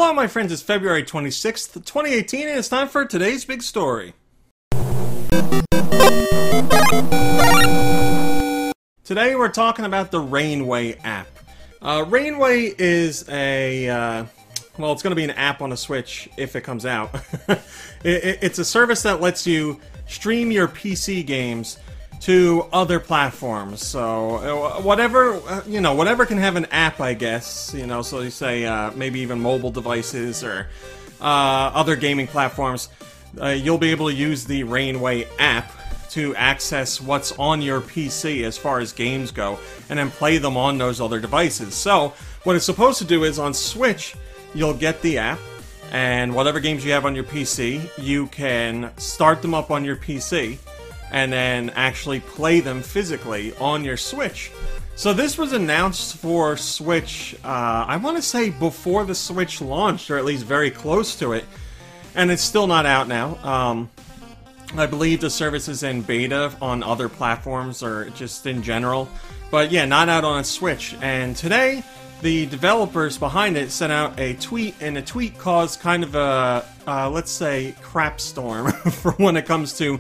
Hello, my friends. It's February 26th, 2018, and it's time for today's big story. Today, we're talking about the Rainway app. Rainway is a, well, it's going to be an app on the Switch if it comes out. It's a service that lets you stream your PC games to other platforms. So whatever, whatever can have an app, I guess. So you say maybe even mobile devices or other gaming platforms. You'll be able to use the Rainway app to access what's on your PC as far as games go, and then play them on those other devices. So what it's supposed to do is on Switch, you'll get the app, and whatever games you have on your PC, you can start them up on your PC, and then actually play them physically on your Switch. So this was announced for Switch, I want to say before the Switch launched, or at least very close to it, and it's still not out now. I believe the service is in beta on other platforms, or just in general, but yeah, not out on a Switch. And today, the developers behind it sent out a tweet, and the tweet caused kind of a, let's say, crap storm for when it comes to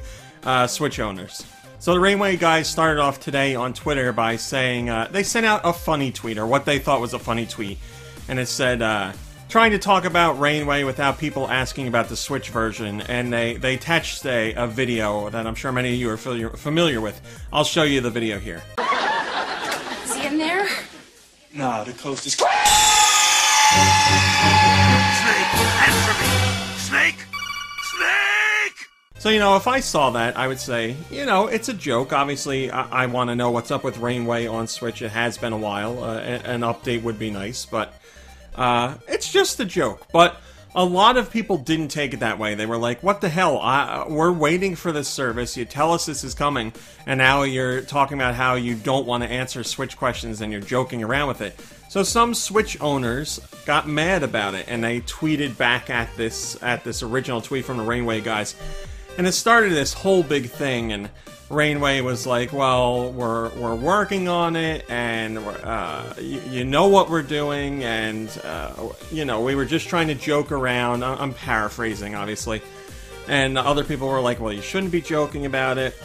Switch owners. So the Rainway guys started off today on Twitter by saying they sent out a funny tweet, or what they thought was a funny tweet, and it said, trying to talk about Rainway without people asking about the Switch version, and they attached a video that I'm sure many of you are familiar with. I'll show you the video here. Is he in there? Nah, the coast is... Snake, answer me! Snake! Snake! So, if I saw that, I would say, it's a joke. Obviously, I want to know what's up with Rainway on Switch. It has been a while. An update would be nice, but it's just a joke. But a lot of people didn't take it that way. They were like, what the hell? We're waiting for this service. You tell us this is coming, and now you're talking about how you don't want to answer Switch questions and you're joking around with it. So some Switch owners got mad about it, and they tweeted back at this original tweet from the Rainway guys. And it started this whole big thing, and Rainway was like, well, we're working on it, and you know what we're doing, and we were just trying to joke around. I'm paraphrasing, obviously. And other people were like, well, you shouldn't be joking about it.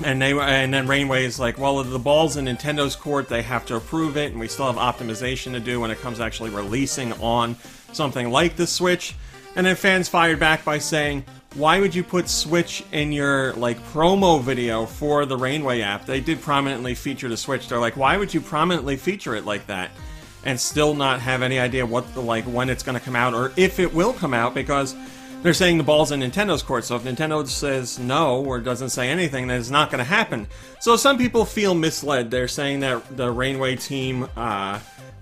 And then Rainway is like, well, the ball's in Nintendo's court, they have to approve it, and we still have optimization to do when it comes to actually releasing on something like the Switch. And then fans fired back by saying, why would you put Switch in your, promo video for the Rainway app? They did prominently feature the Switch. They're like, why would you prominently feature it like that? And still not have any idea what when it's going to come out, or if it will come out, because they're saying the ball's in Nintendo's court. So if Nintendo says no, or doesn't say anything, then it's not going to happen. So some people feel misled. They're saying that the Rainway team,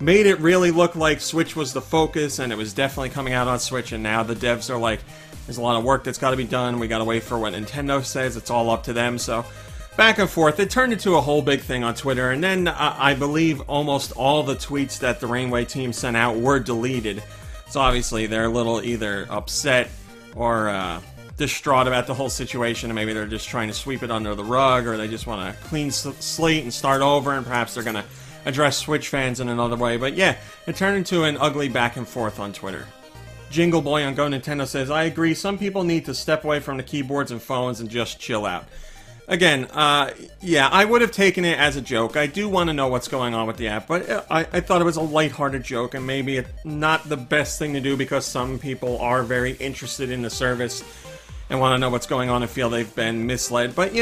made it really look like Switch was the focus, and it was definitely coming out on Switch, and now the devs are like, there's a lot of work that's got to be done, we got to wait for what Nintendo says, it's all up to them. So back and forth, it turned into a whole big thing on Twitter, and then I believe almost all the tweets that the Rainway team sent out were deleted. So obviously they're a little either upset or distraught about the whole situation, and maybe they're just trying to sweep it under the rug, or they just want a clean slate and start over, and perhaps they're going to address Switch fans in another way. But yeah, it turned into an ugly back and forth on Twitter. Jingle Boy on Go Nintendo says, I agree, some people need to step away from the keyboards and phones and just chill out. Again, yeah, I would have taken it as a joke. I do want to know what's going on with the app, but I thought it was a lighthearted joke, and maybe it's not the best thing to do because some people are very interested in the service and want to know what's going on and feel they've been misled. But,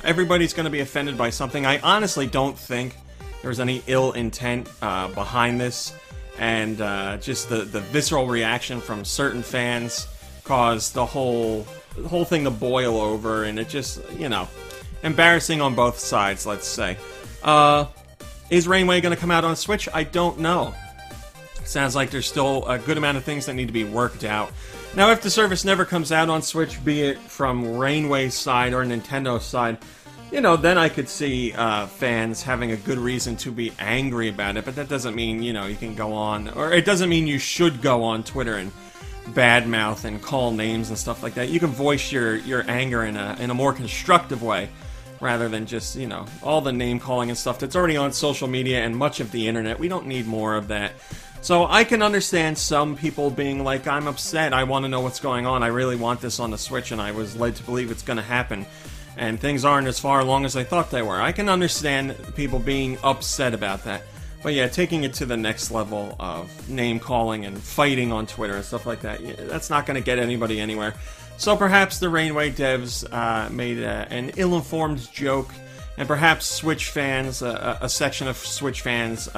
everybody's going to be offended by something. I honestly don't think there was any ill intent behind this. And just the visceral reaction from certain fans caused the whole thing to boil over, and it just, embarrassing on both sides, let's say. Is Rainway going to come out on Switch? I don't know. Sounds like there's still a good amount of things that need to be worked out. Now, if the service never comes out on Switch, be it from Rainway's side or Nintendo's side, then I could see fans having a good reason to be angry about it, but that doesn't mean, you can go on, or it doesn't mean you should go on Twitter and badmouth and call names and stuff like that. You can voice your anger in a more constructive way, rather than just, all the name calling and stuff that's already on social media and much of the internet. We don't need more of that. So I can understand some people being like, I'm upset, I want to know what's going on, I really want this on the Switch, and I was led to believe it's going to happen, and things aren't as far along as I thought they were. I can understand people being upset about that. But yeah, taking it to the next level of name-calling and fighting on Twitter and stuff like that, that's not going to get anybody anywhere. So perhaps the Rainway devs made an ill-informed joke, and perhaps Switch fans, a section of Switch fans,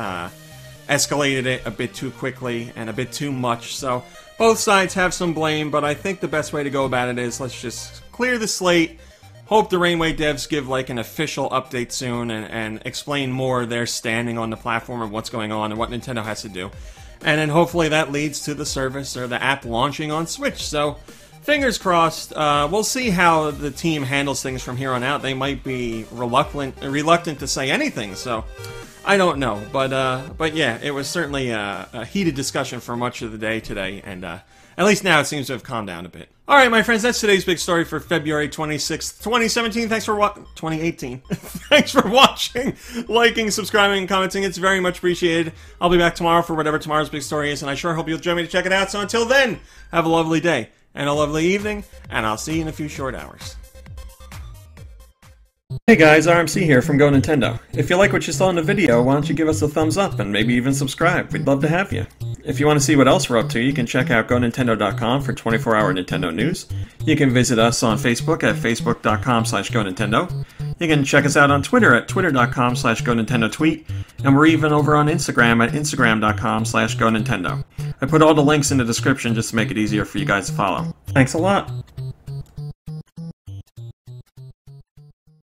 escalated it a bit too quickly and a bit too much. So both sides have some blame, but I think the best way to go about it is let's just clear the slate. Hope the Rainway devs give like an official update soon and explain more their standing on the platform and what's going on and what Nintendo has to do. And then hopefully that leads to the service or the app launching on Switch. So fingers crossed. We'll see how the team handles things from here on out. They might be reluctant to say anything, so I don't know. But yeah, it was certainly a heated discussion for much of the day today, and at least now it seems to have calmed down a bit. Alright, my friends, that's today's big story for February 26th, 2017. Thanks for 2018. Thanks for watching, liking, subscribing, and commenting. It's very much appreciated. I'll be back tomorrow for whatever tomorrow's big story is, and I sure hope you'll join me to check it out. So until then, have a lovely day and a lovely evening, and I'll see you in a few short hours. Hey guys, RMC here from Go Nintendo. If you like what you saw in the video, why don't you give us a thumbs up and maybe even subscribe? We'd love to have you. If you want to see what else we're up to, you can check out GoNintendo.com for 24-hour Nintendo news. You can visit us on Facebook at Facebook.com/GoNintendo. You can check us out on Twitter at Twitter.com/GoNintendoTweet. And we're even over on Instagram at Instagram.com/GoNintendo. I put all the links in the description just to make it easier for you guys to follow. Thanks a lot.